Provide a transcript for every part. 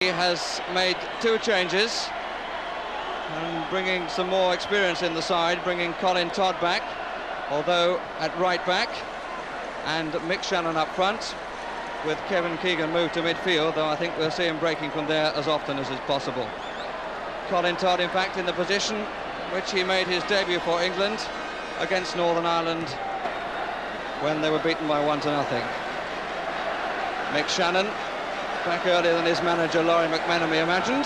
He has made 2 changes and bringing some more experience in the side, bringing Colin Todd back, although at right back, and Mick Channon up front, with Kevin Keegan moved to midfield, though I think we'll see him breaking from there as often as is possible. Colin Todd, in fact, in the position which he made his debut for England against Northern Ireland when they were beaten by 1-0. Mick Channon back earlier than his manager Laurie McMenemy imagined.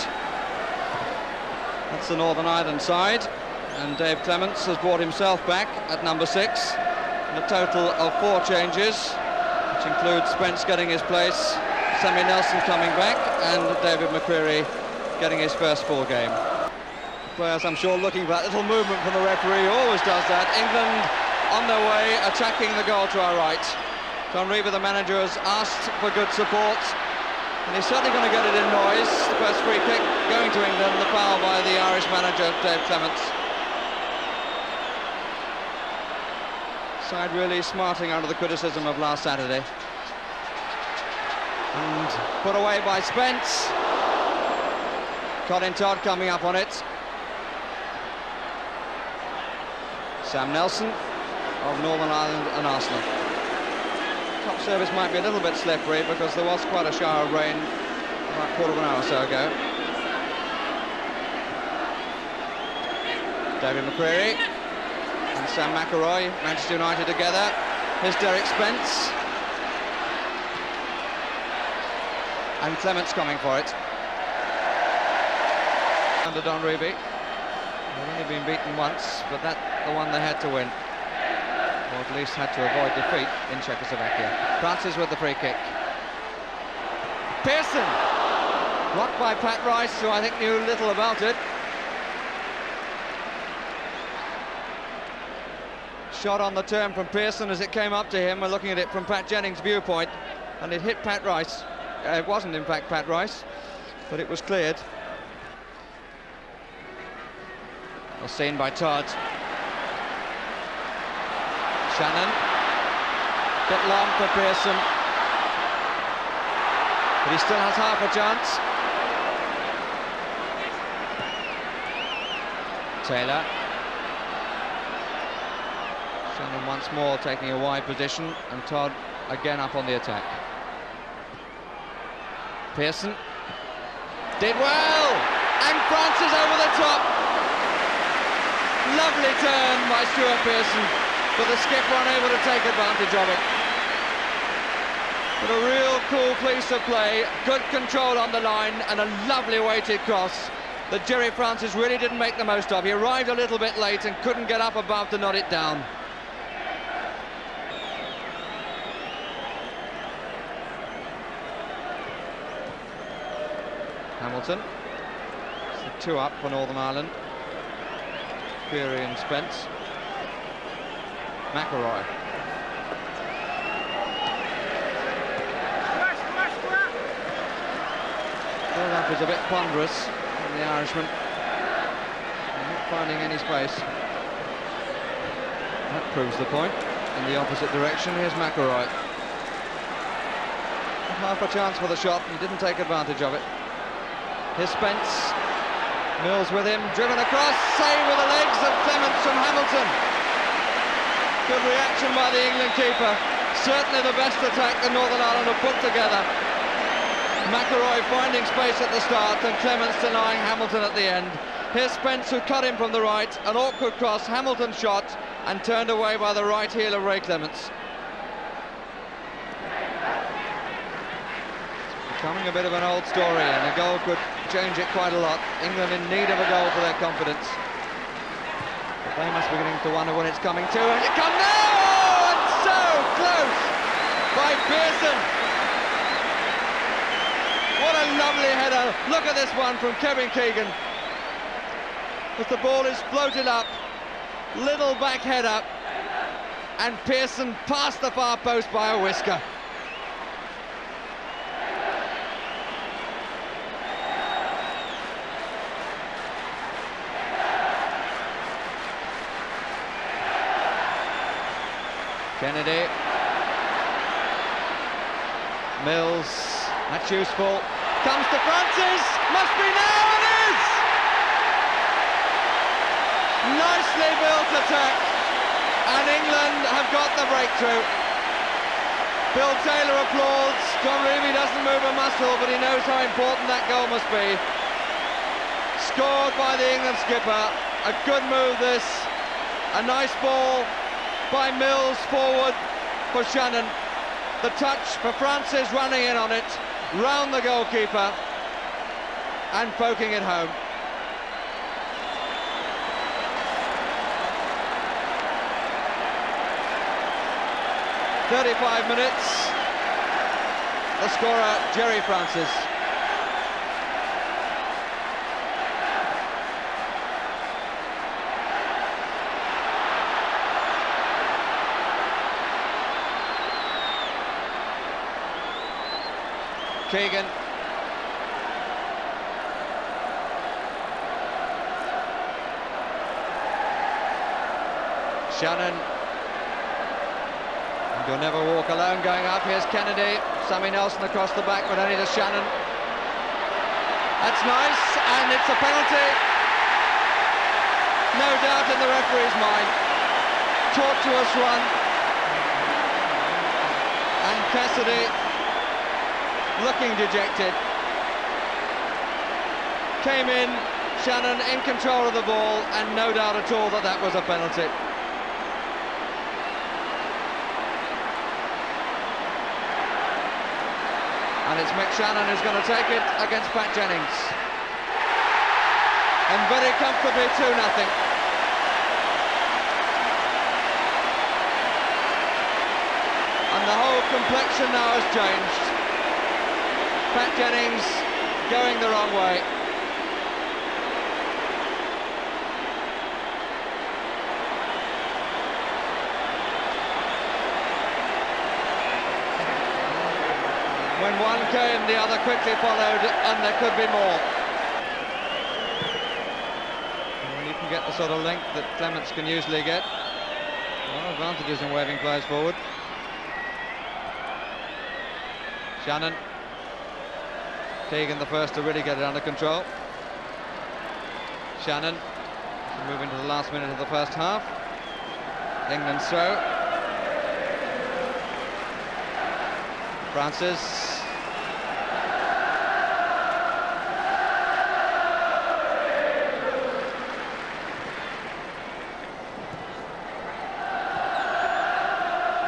That's the Northern Ireland side, and Dave Clements has brought himself back at number 6, and a total of 4 changes, which includes Spence getting his place, Sammy Nelson coming back, and David McCreary getting his first full game. Players, I'm sure, looking for that little movement from the referee, who always does that. England on their way, attacking the goal to our right. Tom Reaver, the manager, has asked for good support, and he's certainly going to get it in noise. The first free kick going to England, the foul by the Irish manager, Dave Clements. Side really smarting under the criticism of last Saturday. And put away by Spence. Colin Todd coming up on it. Sam Nelson of Northern Ireland and Arsenal. Top service might be a little bit slippery because there was quite a shower of rain about a quarter of an hour or so ago. David McCreary and Sam McElroy, Manchester United together. Here's Derek Spence. And Clements coming for it. Under Don Ruby. They've only been beaten once, but that's the one they had to win. Or at least had to avoid defeat in Czechoslovakia. Francis with the free kick. Pearson! Blocked by Pat Rice, who I think knew little about it. Shot on the turn from Pearson as it came up to him. We're looking at it from Pat Jennings' viewpoint, and it hit Pat Rice. It wasn't, in fact, Pat Rice, but it was cleared. Well seen by Todd. Channon, bit long for Pearson, but he still has half a chance. Taylor. Channon once more taking a wide position, and Todd again up on the attack. Pearson did well, and Francis over the top. Lovely turn by Stuart Pearson, but the skipper unable to take advantage of it. But a real cool piece of play, good control on the line, and a lovely weighted cross that Gerry Francis really didn't make the most of. He arrived a little bit late and couldn't get up above to knot it down. Hamilton. It's the 2 up for Northern Ireland. Fury and Spence. McElroy. Build-up is a bit ponderous from the Irishman. Not finding any space. That proves the point. In the opposite direction, here's McElroy. Half a chance for the shot, he didn't take advantage of it. Here's Spence. Mills with him, driven across, save with the legs of Clements from Hamilton. Good reaction by the England keeper. Certainly the best attack that Northern Ireland have put together. McElroy finding space at the start and Clements denying Hamilton at the end. Here's Spence, who cut in from the right. An awkward cross, Hamilton shot and turned away by the right heel of Ray Clements. Becoming a bit of an old story, and a goal could change it quite a lot. England in need of a goal for their confidence. But they must be beginning to wonder when it's coming to. And it comes now! Oh, and so close by Pearson. What a lovely header. Look at this one from Kevin Keegan. As the ball is floated up, little back header, and Pearson past the far post by a whisker. Kennedy, Mills, that's useful. Comes to Francis, must be now, it is! Nicely built attack, and England have got the breakthrough. Bill Taylor applauds. John Reeve doesn't move a muscle, but he knows how important that goal must be. Scored by the England skipper. A good move this. A nice ball by Mills forward for Channon. The touch for Francis running in on it, round the goalkeeper and poking it home. "35 minutes, the scorer Gerry Francis. Keegan. Channon. You'll never walk alone going up. Here's Kennedy. Sammy Nelson across the back, but only to Channon. That's nice, and it's a penalty. No doubt in the referee's mind. Tortuous run. And Cassidy looking dejected. Came in, Channon in control of the ball, and no doubt at all that that was a penalty. And it's Mick Channon who's going to take it against Pat Jennings. And very comfortably 2-0. And the whole complexion now has changed. Pat Jennings going the wrong way. When one came, the other quickly followed, and there could be more. Well, you can get the sort of length that Clements can usually get. Well, advantages in waving players forward. Channon. Keegan the first to really get it under control. Channon moving to the last minute of the first half. England so. Francis.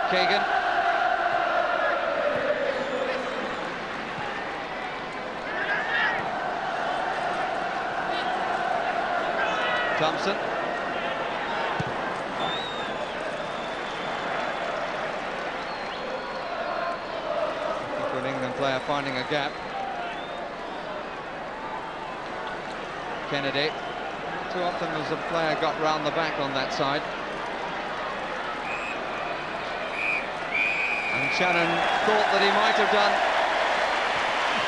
Keegan. Thompson. Good England player finding a gap. Kennedy. Too often as a player got round the back on that side. And Channon thought that he might have done.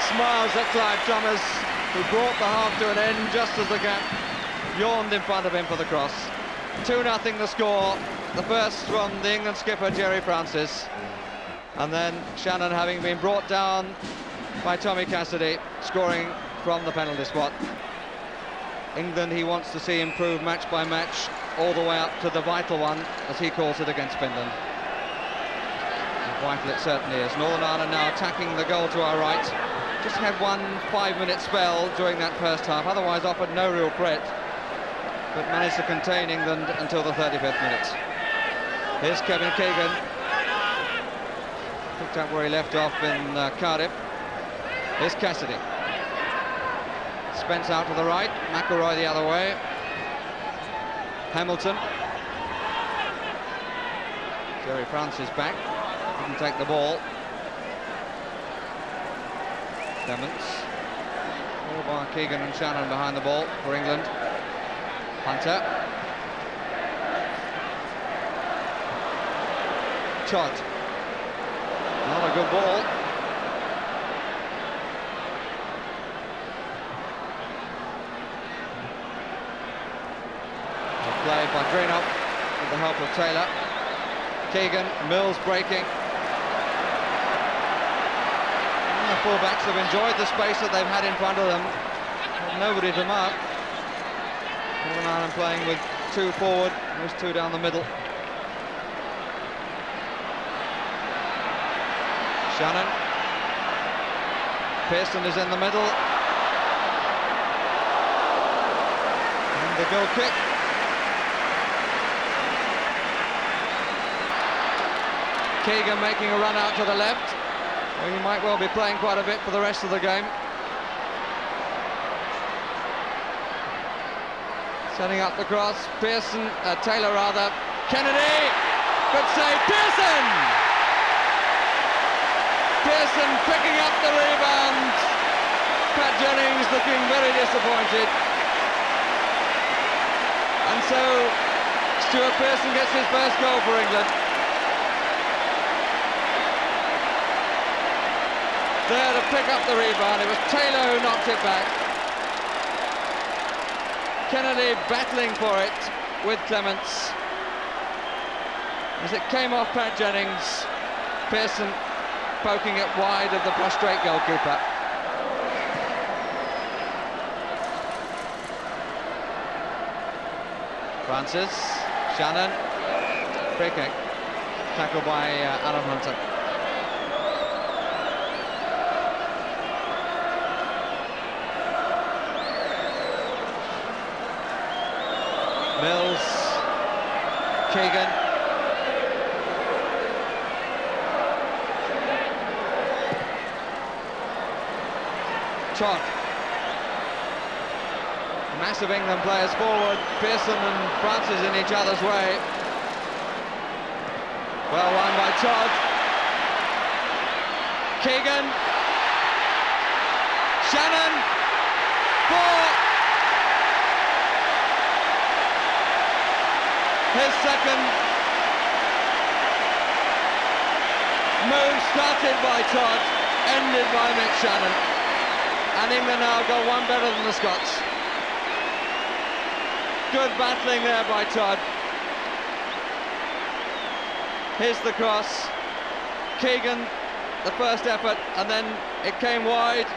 Smiles at Clive Thomas, who brought the half to an end just as the gap yawned in front of him for the cross. 2-0 the score, the first from the England skipper Gerry Francis, and then Channon, having been brought down by Tommy Cassidy, scoring from the penalty spot. England he wants to see improve match by match, all the way up to the vital one, as he calls it, against Finland. Vital it certainly is. Northern Ireland now attacking the goal to our right. Just had one 5-minute spell during that first half, otherwise offered no real threat, but managed to contain England until the 35th minute. Here's Kevin Keegan. Picked up where he left off in Cardiff. Here's Cassidy. Spence out to the right, McElroy the other way. Hamilton. Gerry Francis back. Didn't take the ball. Clements. All by Keegan and Channon behind the ball for England. Hunter. Todd. Not a good ball. Played by Greenock with the help of Taylor. Keegan, Mills breaking. And the full-backs have enjoyed the space that they've had in front of them. Nobody to mark. Northern Ireland playing with 2 forward, those 2 down the middle. Channon. Pearson is in the middle. And the goal kick. Keegan making a run out to the left. Well, he might well be playing quite a bit for the rest of the game. Setting up the cross. Pearson, Taylor rather. Kennedy! Good save. Pearson! Pearson picking up the rebound. Pat Jennings looking very disappointed. And so Stuart Pearson gets his first goal for England. There to pick up the rebound. It was Taylor who knocked it back. Kennedy battling for it with Clements. As it came off Pat Jennings, Pearson poking it wide of the prostrate goalkeeper. Francis, Channon, free kick, tackled by Alan Hunter. Mills, Keegan. Todd. Massive England players forward. Pearson and Francis in each other's way. Well won by Todd. Keegan. Channon. 4. His second move started by Todd, ended by Mick Channon. And England now got one better than the Scots. Good battling there by Todd. Here's the cross. Keegan, the first effort, and then it came wide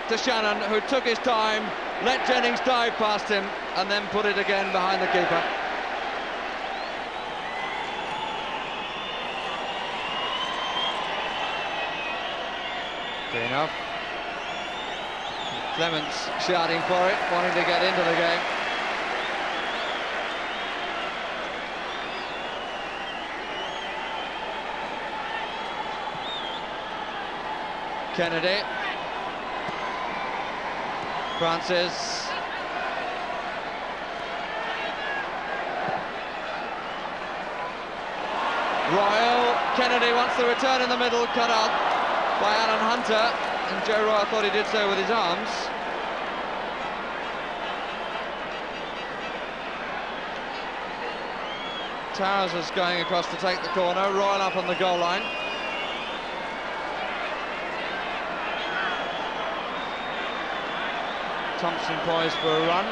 to Channon, who took his time, let Jennings dive past him, and then put it again behind the keeper. Good enough. Clements shouting for it, wanting to get into the game. Kennedy. Francis. Royal. Kennedy wants the return in the middle, cut out by Alan Hunter, and Joe Royal thought he did so with his arms. Towers is going across to take the corner, Royal up on the goal line. Thompson poised for a run.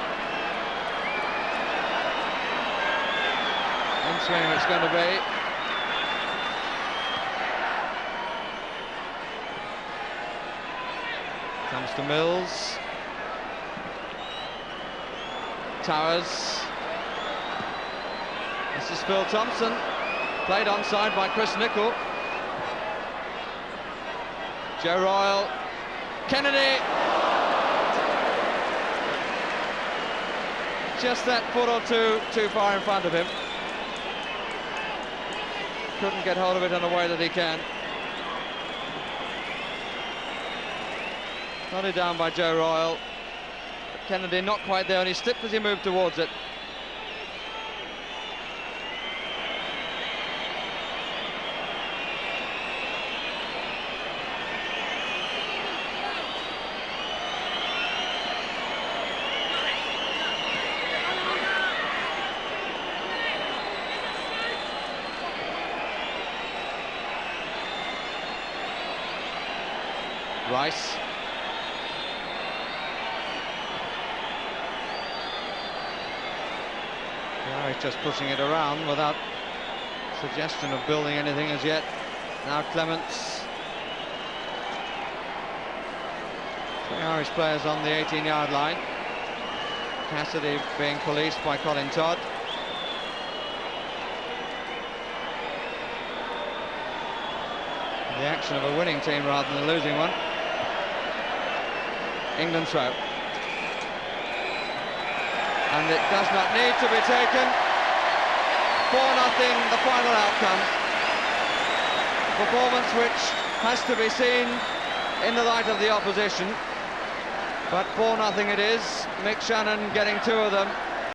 In swing it's going to be. Comes to Mills. Towers. This is Phil Thompson. Played onside by Chris Nicholl. Joe Royal. Kennedy. Just that foot or two too far in front of him. Couldn't get hold of it in the way that he can. Nodded down by Joe Royal. But Kennedy not quite there, and he slipped as he moved towards it. Rice. Now he's just pushing it around without suggestion of building anything as yet. Now Clements. The Irish players on the 18-yard line. Cassidy being policed by Colin Todd. The action of a winning team rather than a losing one. England throw. And it does not need to be taken. 4-0, the final outcome. A performance which has to be seen in the light of the opposition. But 4-0 it is. Mick Channon getting 2 of them.